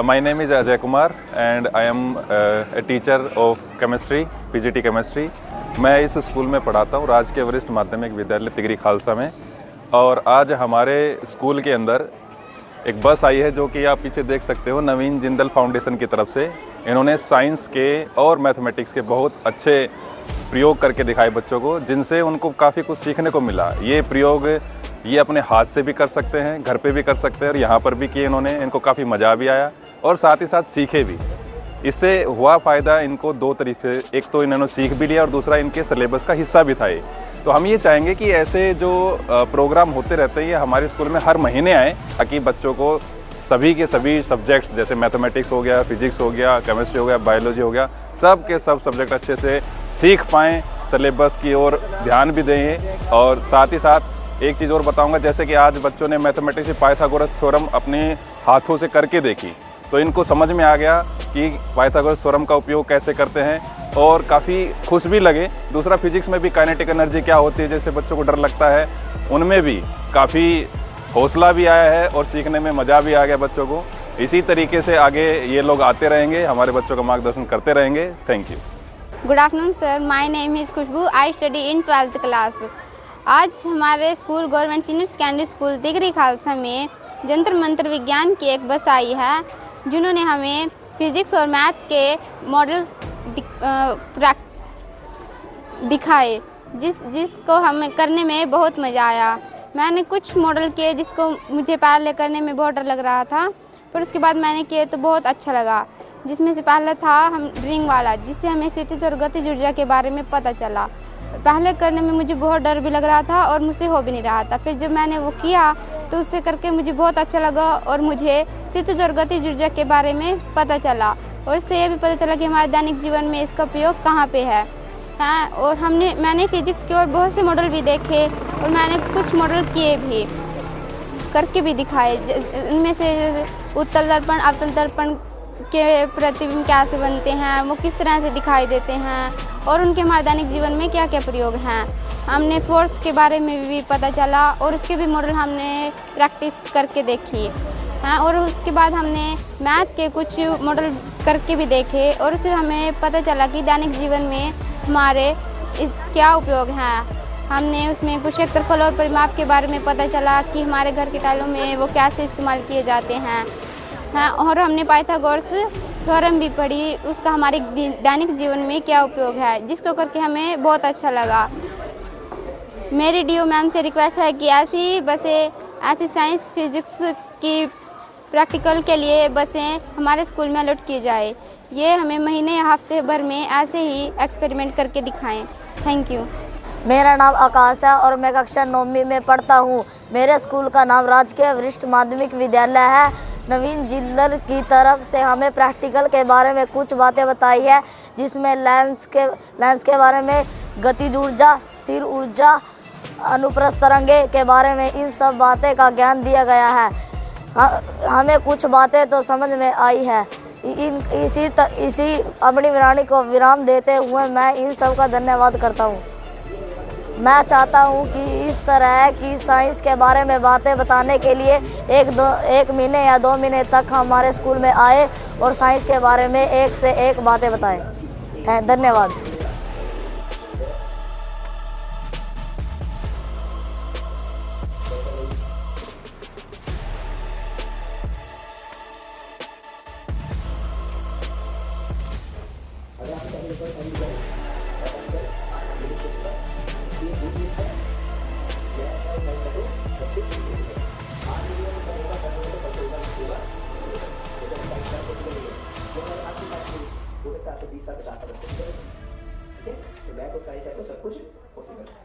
My name is Ajay Kumar and I am a teacher of chemistry, PGT chemistry. मैं इस school में पढ़ाता हूँ, राजकीय वरिष्ठ माध्यमिक विद्यालय तिगरी खालसा में। और आज हमारे स्कूल के अंदर एक बस आई है जो कि आप पीछे देख सकते हो, नवीन जिंदल फाउंडेशन की तरफ से। इन्होंने साइंस के और मैथमेटिक्स के बहुत अच्छे प्रयोग करके दिखाए बच्चों को, जिनसे उनको काफ़ी कुछ सीखने को मिला। ये प्रयोग ये अपने हाथ से भी कर सकते हैं, घर पे भी कर सकते हैं और यहाँ पर भी किए इन्होंने। इनको काफ़ी मज़ा भी आया और साथ ही साथ सीखे भी। इससे हुआ फ़ायदा इनको दो तरीके से, एक तो इन्होंने सीख भी लिया और दूसरा इनके सिलेबस का हिस्सा भी था ये। तो हम ये चाहेंगे कि ऐसे जो प्रोग्राम होते रहते हैं ये हमारे स्कूल में हर महीने आए, ताकि बच्चों को सभी के सभी सब्जेक्ट्स जैसे मैथमेटिक्स हो गया, फिजिक्स हो गया, केमिस्ट्री हो गया, बायोलॉजी हो गया, सब के सब सब्जेक्ट अच्छे से सीख पाएँ, सिलेबस की ओर ध्यान भी दें। और साथ ही साथ एक चीज़ और बताऊंगा, जैसे कि आज बच्चों ने मैथमेटिक्स से पाइथागोरस थ्योरम अपने हाथों से करके देखी, तो इनको समझ में आ गया कि पाइथागोरस थ्योरम का उपयोग कैसे करते हैं और काफ़ी खुश भी लगे। दूसरा, फिजिक्स में भी काइनेटिक एनर्जी क्या होती है, जैसे बच्चों को डर लगता है, उनमें भी काफ़ी हौसला भी आया है और सीखने में मज़ा भी आ गया बच्चों को। इसी तरीके से आगे ये लोग आते रहेंगे, हमारे बच्चों का मार्गदर्शन करते रहेंगे। Thank you. Good afternoon sir, my name is Khushboo, I study in 12th class. आज हमारे school government senior secondary school Tigri Khalsa में जंतर मंत्र विज्ञान की एक बस आई है, जिन्होंने हमें फिज़िक्स और मैथ के मॉडल दिखाए, जिसको हमें करने में बहुत मज़ा आया। मैंने कुछ मॉडल किए जिसको मुझे पहले करने में बहुत डर लग रहा था, पर उसके बाद मैंने किए तो बहुत अच्छा लगा। जिसमें से पहला था हम रिंग वाला, जिससे हमें स्थितिज और गतिज ऊर्जा के बारे में पता चला। पहले करने में मुझे बहुत डर भी लग रहा था और मुझसे हो भी नहीं रहा था। फिर जब मैंने वो किया तो उससे करके मुझे बहुत अच्छा लगा और मुझे स्थितिज और गतिज ऊर्जा के बारे में पता चला। और इससे ये भी पता चला कि हमारे दैनिक जीवन में इसका प्रयोग कहाँ पे है। हाँ, और मैंने फिजिक्स के और बहुत से मॉडल भी देखे और मैंने कुछ मॉडल किए भी, करके भी दिखाए। उनमें से उत्तल दर्पण, अवतल दर्पण के प्रतिबिंब कैसे बनते हैं, वो किस तरह से दिखाई देते हैं और उनके हमारे दैनिक जीवन में क्या क्या प्रयोग हैं। हमने फोर्स के बारे में भी पता चला और उसके भी मॉडल हमने प्रैक्टिस करके देखी। हाँ, और उसके बाद हमने मैथ के कुछ मॉडल करके भी देखे और उससे हमें पता चला कि दैनिक जीवन में हमारे क्या उपयोग हैं। हमने उसमें कुछ क्षेत्रफल और परिमाप के बारे में पता चला कि हमारे घर के टाइलों में वो कैसे इस्तेमाल किए जाते हैं। हाँ, और हमने पाइथागोरस थ्योरम भी पढ़ी, उसका हमारे दैनिक जीवन में क्या उपयोग है, जिसको करके हमें बहुत अच्छा लगा। मेरी डीओ मैम से रिक्वेस्ट है कि ऐसी बसें, ऐसी साइंस फिजिक्स की प्रैक्टिकल के लिए बसें हमारे स्कूल में अलॉट की जाए। ये हमें महीने या हफ्ते भर में ऐसे ही एक्सपेरिमेंट करके दिखाएं। Thank you. मेरा नाम आकाश है और मैं कक्षा 9वीं में पढ़ता हूँ। मेरे स्कूल का नाम राजकीय वरिष्ठ माध्यमिक विद्यालय है। नवीन जिंदल की तरफ से हमें प्रैक्टिकल के बारे में कुछ बातें बताई है, जिसमें लेंस के बारे में, गतिज ऊर्जा, स्थिर ऊर्जा, अनुप्रस्थ तरंगे के बारे में, इन सब बातें का ज्ञान दिया गया है। हमें कुछ बातें तो समझ में आई है। इसी अपनी वाणी को विराम देते हुए मैं इन सब का धन्यवाद करता हूँ। मैं चाहता हूँ कि इस तरह की साइंस के बारे में बातें बताने के लिए एक महीने या 2 महीने तक हमारे स्कूल में आए और साइंस के बारे में एक से एक बातें बताएं। धन्यवाद। मैं तो साइंस है तो सब कुछ पॉसिबल है।